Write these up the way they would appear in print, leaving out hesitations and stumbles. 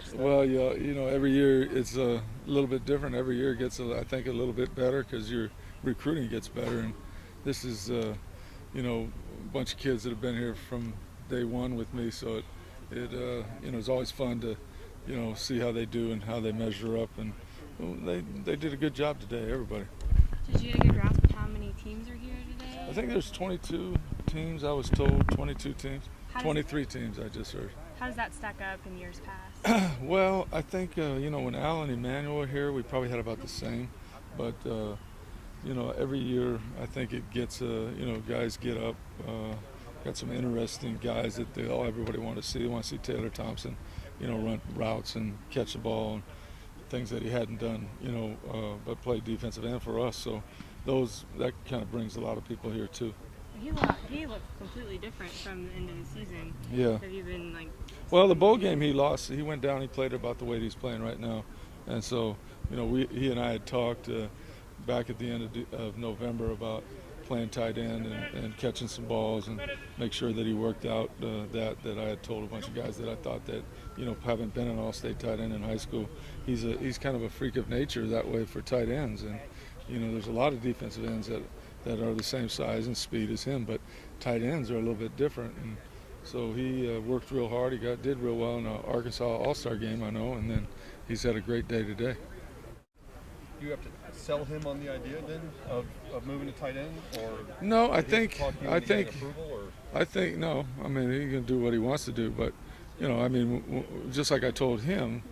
approach? Well, every year it's a little bit different. Every year it gets, I think, a little bit better because your recruiting gets better. And this is, a bunch of kids that have been here from day one with me. So it's always fun to, see how they do and how they measure up. And well, they did a good job today, everybody. Did you get a good grasp of how many teams are here today? I think there's 22 teams, I was told, 22 teams. 23 teams, I just heard. How does that stack up in years past? Well, I think, when Al and Emmanuel were here, we probably had about the same. But, every year I think it gets, guys get up. Got some interesting guys that everybody want to see. They want to see Taylor Thompson, run routes and catch the ball and things that he hadn't done, but play defensive end for us. So that kind of brings a lot of people here too. He looked completely different from the end of the season. Yeah. Have you been like? Well, the bowl game he lost. He went down. He played about the way he's playing right now, and so he and I had talked back at the end of November about playing tight end and catching some balls and make sure that he worked out that I had told a bunch of guys that I thought that haven't been an all-state tight end in high school. He's kind of a freak of nature that way for tight ends, and there's a lot of defensive ends that are the same size and speed as him, but tight ends are a little bit different. And so he worked real hard. He did real well in the Arkansas All-Star game, I know, and then he's had a great day today. Do you have to sell him on the idea then of moving to tight end, or no? I think no. I mean, he can do what he wants to do, but just like I told him,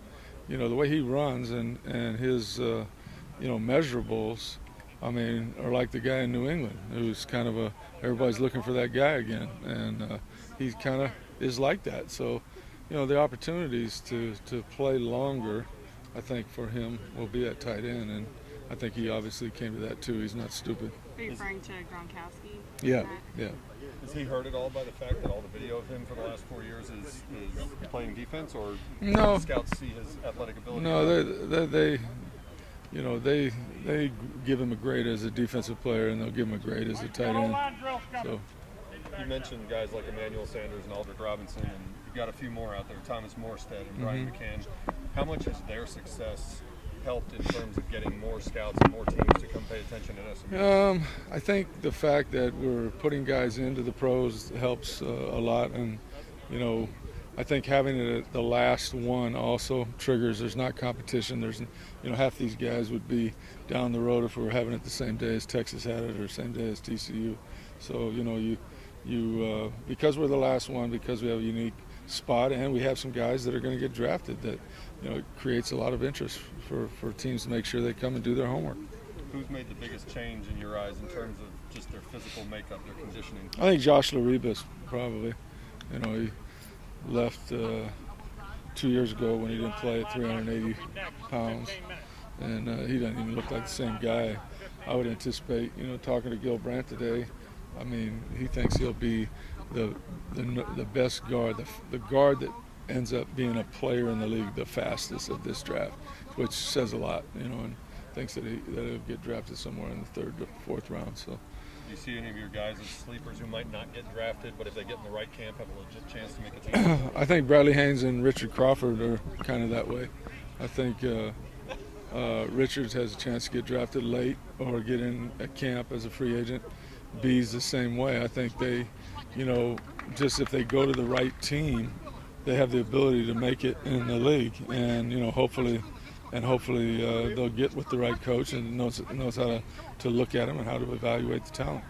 the way he runs and his measurables, are like the guy in New England who's kind of everybody's looking for that guy again, and he kind of is like that. So, the opportunities to play longer, I think for him will be at tight end, and I think he obviously came to that too. He's not stupid. Are you referring to Gronkowski? Yeah. Is he hurt at all by the fact that all the video of him for the last 4 years is playing defense, or no? Do scouts see his athletic ability? No, they give him a grade as a defensive player, and they'll give him a grade as a tight end. So you mentioned guys like Emmanuel Sanders and Aldrick Robinson, and you've got a few more out there, Thomas Morstead and Brian McCann. How much has their success helped in terms of getting more scouts and more teams to come pay attention at SMU? I think the fact that we're putting guys into the pros helps a lot, and I think having it at the last one also triggers. There's not competition. There's half these guys would be down the road if we were having it the same day as Texas had it or same day as TCU. So you because we're the last one, because we have a unique spot, and we have some guys that are going to get drafted, that it creates a lot of interest for teams to make sure they come and do their homework. Who's made the biggest change in your eyes in terms of just their physical makeup, their conditioning? I think Josh Laribas probably. He left 2 years ago when he didn't play at 380 pounds, and he doesn't even look like the same guy. I would anticipate, talking to Gil Brandt today, he thinks he'll be the best guard, the guard that ends up being a player in the league the fastest of this draft, which says a lot, and thinks that he'll get drafted somewhere in the 3rd or 4th round. So. Do you see any of your guys as sleepers who might not get drafted, but if they get in the right camp, have a legit chance to make a team? I think Bradley Haynes and Richard Crawford are kind of that way. I think Richards has a chance to get drafted late or get in at camp as a free agent. B's the same way. I think they, just if they go to the right team, they have the ability to make it in the league, and hopefully they'll get with the right coach and knows how to look at them and how to evaluate the talent.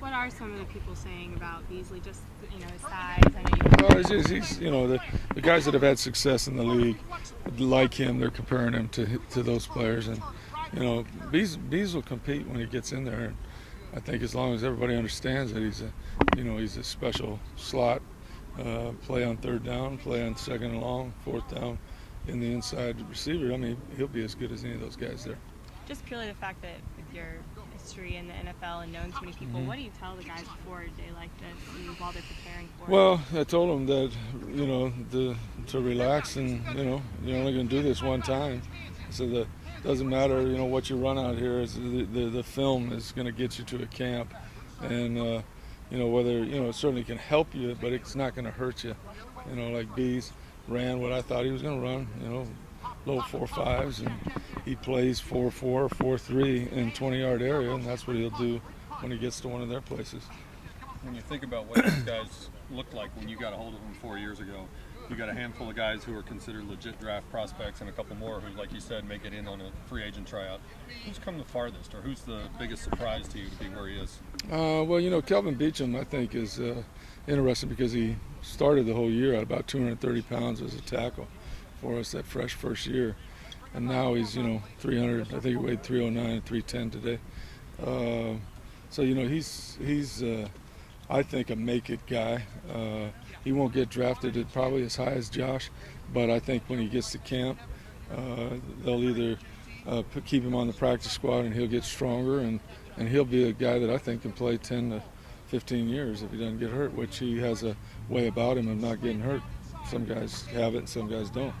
What are some of the people saying about Beasley? Just his size. I know he's the guys that have had success in the league like him. They're comparing him to those players, and Bees will compete when he gets in there. And I think as long as everybody understands that he's a special slot, play on 3rd down, play on 2nd and long, 4th down, in the inside receiver. He'll be as good as any of those guys there. Just purely the fact that with your history in the NFL and knowing so many people, what do you tell the guys before a day like this and while they're preparing for it? Well, I told them that to relax, and you're only going to do this one time. So it doesn't matter what you run out here. The film is going to get you to a camp, and whether it certainly can help you, but it's not going to hurt you. Like Bees, ran what I thought he was going to run, you know, low 4.5s, and he plays 4.4, 4.3 in 20-yard area, and that's what he'll do when he gets to one of their places. When you think about what these guys looked like when you got a hold of them 4 years ago, you got a handful of guys who are considered legit draft prospects and a couple more who, like you said, make it in on a free agent tryout. Who's come the farthest, or who's the biggest surprise to you to be where he is? Well, you know, Kelvin Beachum, I think, is interesting because he started the whole year at about 230 pounds as a tackle for us that fresh first year. And now he's, you know, 300, I think he weighed 309 and 310 today. So, you know, he's I think, a make-it guy. He won't get drafted at probably as high as Josh, but I think when he gets to camp, they'll either keep him on the practice squad and he'll get stronger, and he'll be a guy that I think can play 10 to 15 years if he doesn't get hurt, which he has a way about him of not getting hurt. Some guys have it and some guys don't.